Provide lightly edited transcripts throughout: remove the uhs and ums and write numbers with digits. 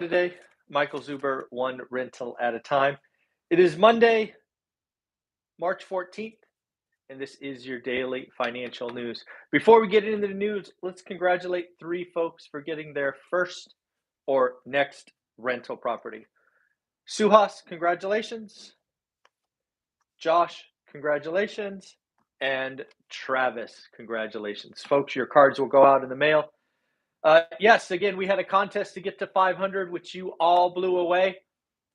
Today, Michael Zuber, one rental at a time. It is Monday, March 14th, and this is your daily financial news. Before we get into the news, let's congratulate three folks for getting their first or next rental property. Suhas, congratulations. Josh, congratulations. And Travis, congratulations. Folks, your cards will go out in the mail. Yes, again, we had a contest to get to 500, which you all blew away,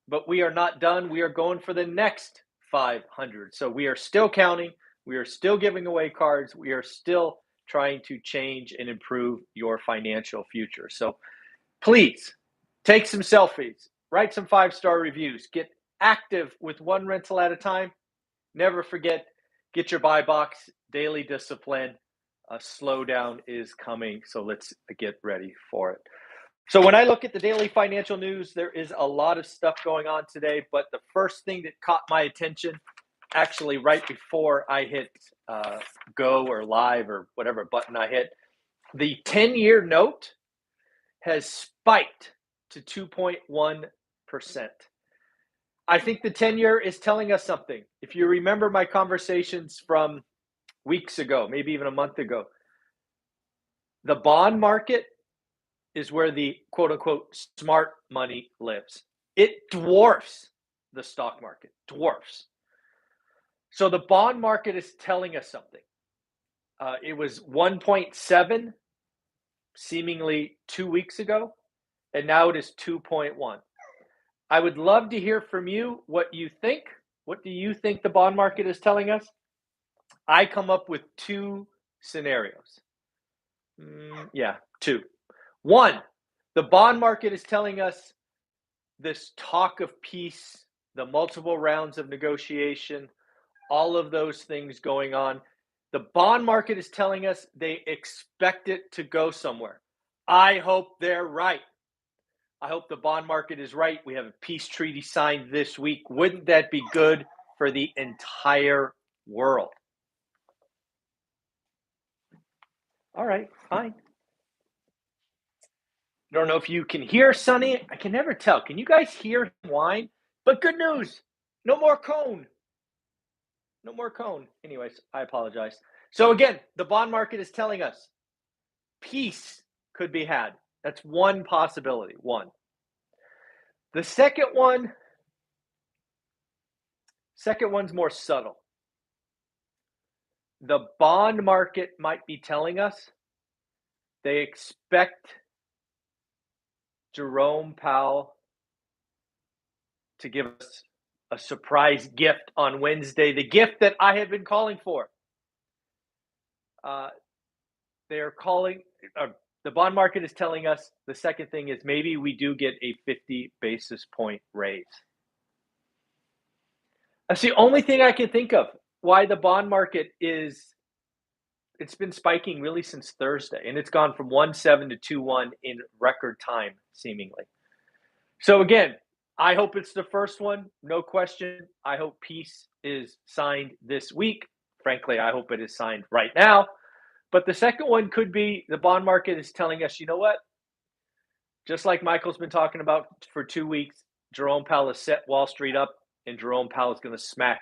but we are not done. We are going for the next 500. So we are still counting. We are still giving away cards. We are still trying to change and improve your financial future. So please take some selfies, write some 5-star reviews, get active with one rental at a time. Never forget, get your buy box, daily discipline. A slowdown is coming, so let's get ready for it. So when I look at the daily financial news, there is a lot of stuff going on today, but the first thing that caught my attention, actually right before I hit go or live or whatever button I hit, the 10-year note has spiked to 2.1%. I think the 10-year is telling us something. If you remember my conversations from weeks ago, maybe even a month ago, the bond market is where the quote unquote smart money lives. It dwarfs the stock market, dwarfs. So the bond market is telling us something. It was 1.7 seemingly 2 weeks ago, and now it is 2.1. I would love to hear from you what you think. What do you think the bond market is telling us? I come up with two scenarios. Two. One, the bond market is telling us this talk of peace, the multiple rounds of negotiation, all of those things going on. The bond market is telling us they expect it to go somewhere. I hope they're right. I hope the bond market is right. We have a peace treaty signed this week. Wouldn't that be good for the entire world? All right, fine. I don't know if you can hear Sonny. I can never tell. Can you guys hear him whine? But good news, no more cone. No more cone. Anyways, I apologize. So again, the bond market is telling us peace could be had. That's one possibility. One. The second one's more subtle. The bond market might be telling us they expect Jerome Powell to give us a surprise gift on Wednesday, the gift that I have been calling for. They're calling, the bond market is telling us the second thing is maybe we do get a 50 basis point raise. That's the only thing I can think of why the bond market it's been spiking really since Thursday, and it's gone from 1.7 to 2.1 in record time, seemingly. So again, I hope it's the first one, no question. I hope peace is signed this week. Frankly, I hope it is signed right now. But the second one could be the bond market is telling us, you know what? Just like Michael's been talking about for 2 weeks, Jerome Powell has set Wall Street up, and Jerome Powell is going to smack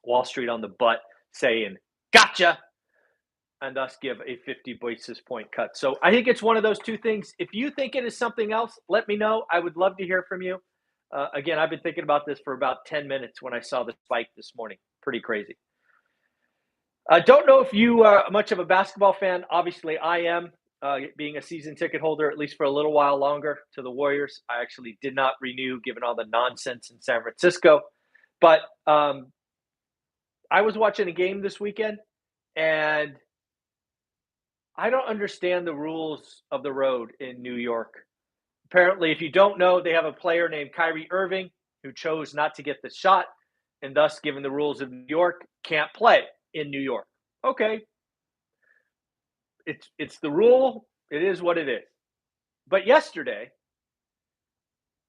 Wall Street on the butt, saying, gotcha, and thus give a 50 basis point cut. So I think it's one of those two things. If you think it is something else, let me know. I would love to hear from you. Again, I've been thinking about this for about 10 minutes when I saw the spike this morning. Pretty crazy. I don't know if you are much of a basketball fan. Obviously, I am, being a season ticket holder, at least for a little while longer, to the Warriors. I actually did not renew given all the nonsense in San Francisco. But I was watching a game this weekend, and I don't understand the rules of the road in New York. Apparently, if you don't know, they have a player named Kyrie Irving who chose not to get the shot, and thus, given the rules of New York, can't play in New York. Okay. It's the rule. It is what it is. But yesterday,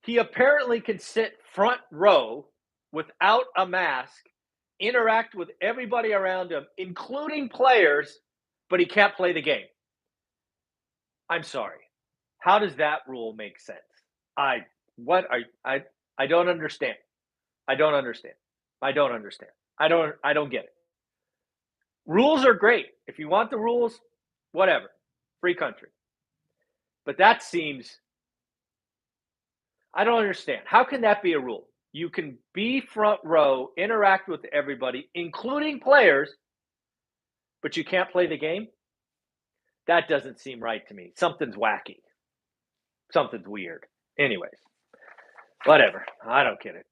he apparently can sit front row without a mask, interact with everybody around him, including players, but he can't play the game. I'm sorry. How does that rule make sense? I what are I don't understand. I don't understand. I don't understand. I don't get it. Rules are great. If you want the rules, whatever. Free country. But that seems I don't understand. How can that be a rule? You can be front row, interact with everybody, including players, but you can't play the game? That doesn't seem right to me. Something's wacky. Something's weird. Anyways, whatever. I don't get it.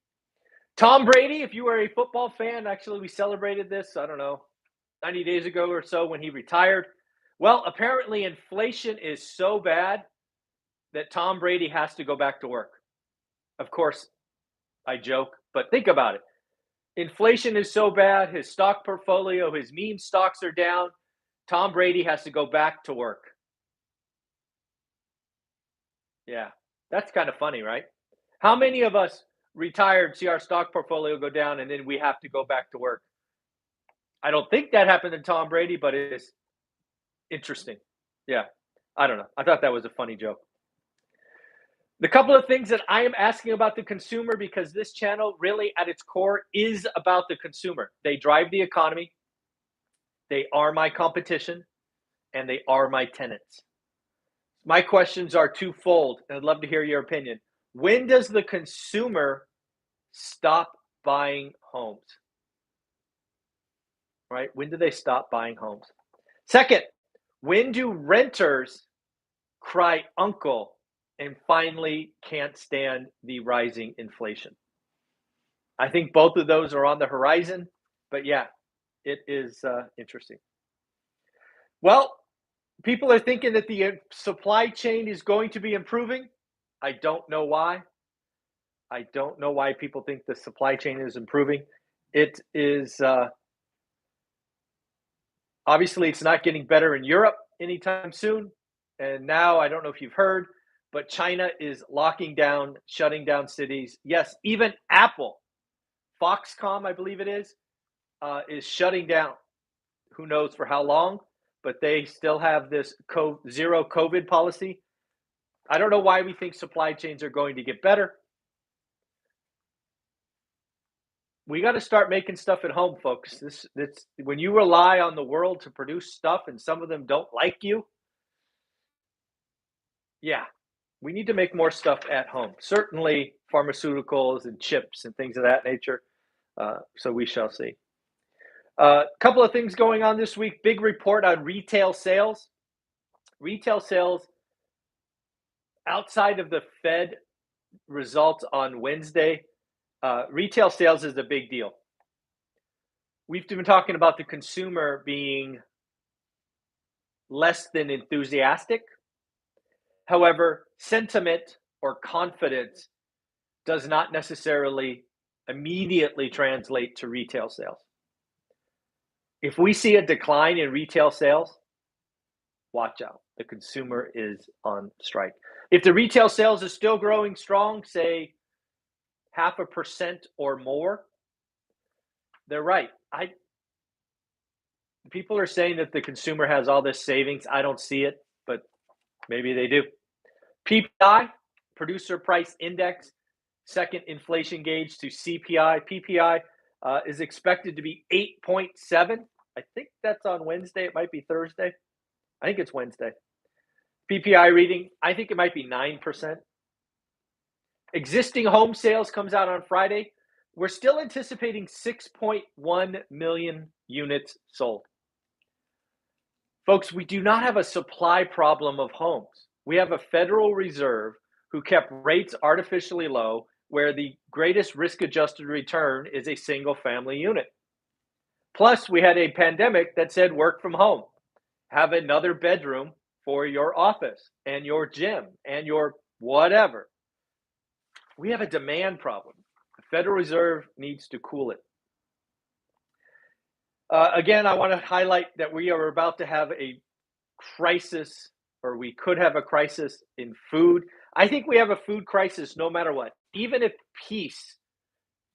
Tom Brady, if you are a football fan, actually, we celebrated this, I don't know, 90 days ago or so when he retired. Well, apparently, inflation is so bad that Tom Brady has to go back to work. Of course, I joke, but think about it. Inflation is so bad, his stock portfolio, his meme stocks are down. Tom Brady has to go back to work. Yeah, that's kind of funny, right? How many of us retired, see our stock portfolio go down, and then we have to go back to work? I don't think that happened to Tom Brady, but it is interesting. Yeah, I don't know. I thought that was a funny joke. The couple of things that I am asking about the consumer, because this channel really at its core is about the consumer. They drive the economy, they are my competition, and they are my tenants. My questions are twofold, and I'd love to hear your opinion. When does the consumer stop buying homes? Right? When do they stop buying homes? Second, when do renters cry uncle and finally can't stand the rising inflation? I think both of those are on the horizon, but yeah, it is interesting. Well, people are thinking that the supply chain is going to be improving. I don't know why. I don't know why people think the supply chain is improving. It is obviously it's not getting better in Europe anytime soon. And now I don't know if you've heard, but China is locking down, shutting down cities. Yes, even Apple, Foxconn, I believe it is shutting down. Who knows for how long? But they still have this zero COVID policy. I don't know why we think supply chains are going to get better. We got to start making stuff at home, folks. This when you rely on the world to produce stuff and some of them don't like you, yeah, we need to make more stuff at home. Certainly pharmaceuticals and chips and things of that nature. So we shall see. A couple of things going on this week. Big report on retail sales. Retail sales outside of the Fed results on Wednesday. Retail sales is a big deal. We've been talking about the consumer being less than enthusiastic. However, sentiment or confidence does not necessarily immediately translate to retail sales. If we see a decline in retail sales, watch out. The consumer is on strike. If the retail sales is still growing strong, say 0.5% or more, they're right. People are saying that the consumer has all this savings. I don't see it, but maybe they do. PPI, Producer Price Index, second inflation gauge to CPI. PPI is expected to be 8.7. I think that's on Wednesday. It might be Thursday. I think it's Wednesday. PPI reading, I think it might be 9%. Existing home sales comes out on Friday. We're still anticipating 6.1 million units sold. Folks, we do not have a supply problem of homes. We have a Federal Reserve who kept rates artificially low, where the greatest risk-adjusted return is a single-family unit. Plus, we had a pandemic that said work from home. Have another bedroom for your office and your gym and your whatever. We have a demand problem. The Federal Reserve needs to cool it. Again, I want to highlight that we are about to have a crisis, or we could have a crisis in food. I think we have a food crisis no matter what. Even if peace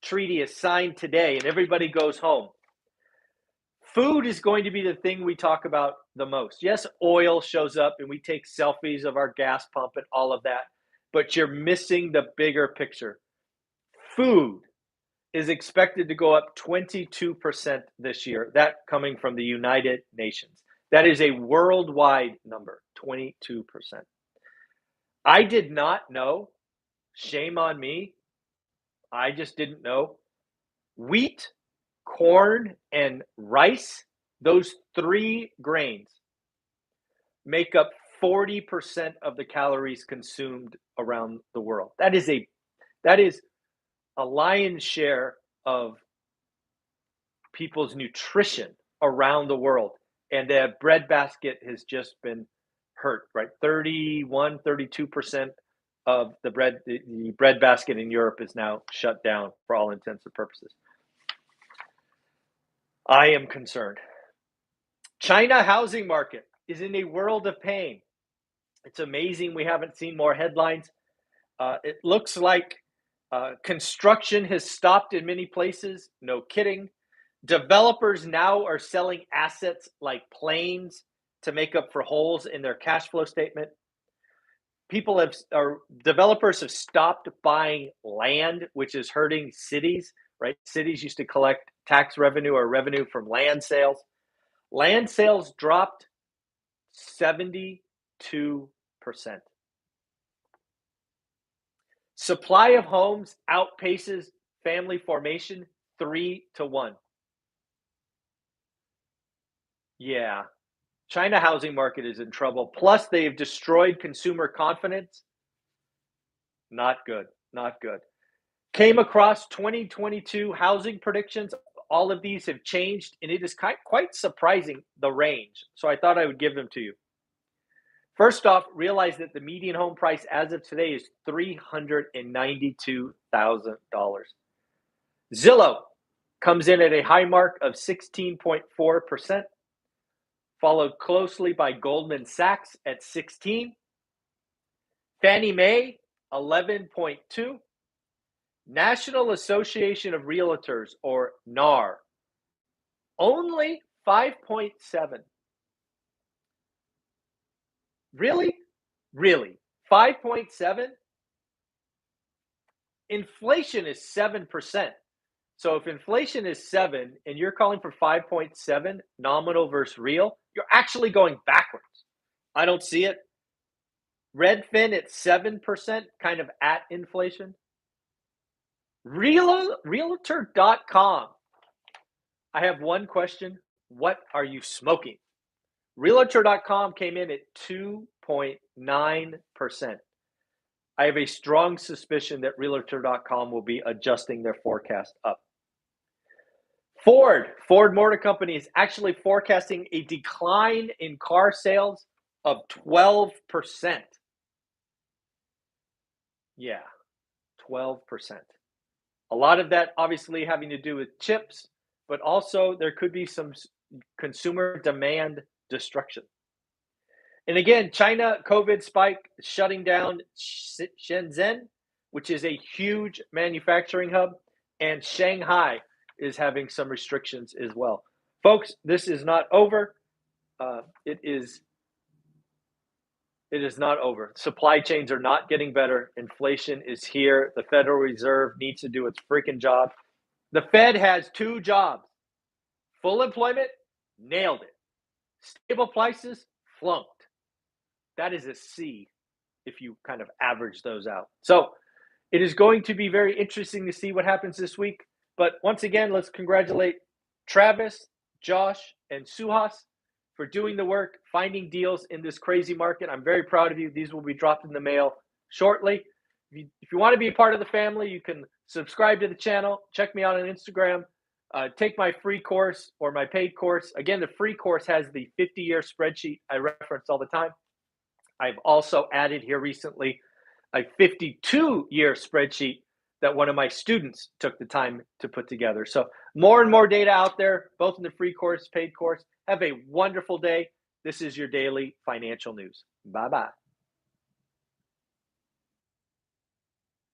treaty is signed today and everybody goes home, food is going to be the thing we talk about the most. Yes, oil shows up and we take selfies of our gas pump and all of that. but you're missing the bigger picture. Food is expected to go up 22% this year. That coming from the United Nations. That is a worldwide number, 22%. I did not know, shame on me, I just didn't know. Wheat, corn, and rice, those three grains, make up 40% of the calories consumed around the world. That is a lion's share of people's nutrition around the world. And the breadbasket has just been hurt, right? 32% of the breadbasket in Europe is now shut down for all intents and purposes. I am concerned. China housing market is in a world of pain. It's amazing we haven't seen more headlines. It looks like construction has stopped in many places. No kidding. Developers now are selling assets like planes to make up for holes in their cash flow statement. Developers have stopped buying land, which is hurting cities, right? Cities used to collect tax revenue or revenue from land sales. Land sales dropped 72%. Supply of homes outpaces family formation 3-1. Yeah, China housing market is in trouble. Plus, they have destroyed consumer confidence. Not good, not good. Came across 2022 housing predictions. All of these have changed, and it is quite surprising, the range. So I thought I would give them to you. First off, realize that the median home price as of today is $392,000. Zillow comes in at a high mark of 16.4%, followed closely by Goldman Sachs at 16%, Fannie Mae 11.2%, National Association of Realtors, or NAR, only 5.7%. Really? Really? 5.7%? Inflation is 7%. So if inflation is 7 and you're calling for 5.7 nominal versus real, you're actually going backwards. I don't see it. Redfin at 7%, kind of at inflation. Realtor.com. I have one question. What are you smoking? Realtor.com came in at 2.9%. I have a strong suspicion that Realtor.com will be adjusting their forecast up. Ford Motor Company is actually forecasting a decline in car sales of 12%. Yeah, 12%. A lot of that obviously having to do with chips, but also there could be some consumer demand destruction. And again, China COVID spike shutting down Shenzhen, which is a huge manufacturing hub, and Shanghai is having some restrictions as well. Folks, this is not over. It is not over. Supply chains are not getting better. Inflation is here. The Federal Reserve needs to do its freaking job. The Fed has two jobs. Full employment, nailed it. Stable prices, flunked. That is a C if you kind of average those out. So it is going to be very interesting to see what happens this week. But once again, let's congratulate Travis, Josh, and Suhas for doing the work, finding deals in this crazy market. I'm very proud of you. These will be dropped in the mail shortly. If you want to be a part of the family, you can subscribe to the channel. Check me out on Instagram. Take my free course or my paid course. Again, the free course has the 50-year spreadsheet I reference all the time. I've also added here recently a 52-year spreadsheet that one of my students took the time to put together. So more and more data out there, both in the free course, paid course. Have a wonderful day. This is your daily financial news. Bye-bye.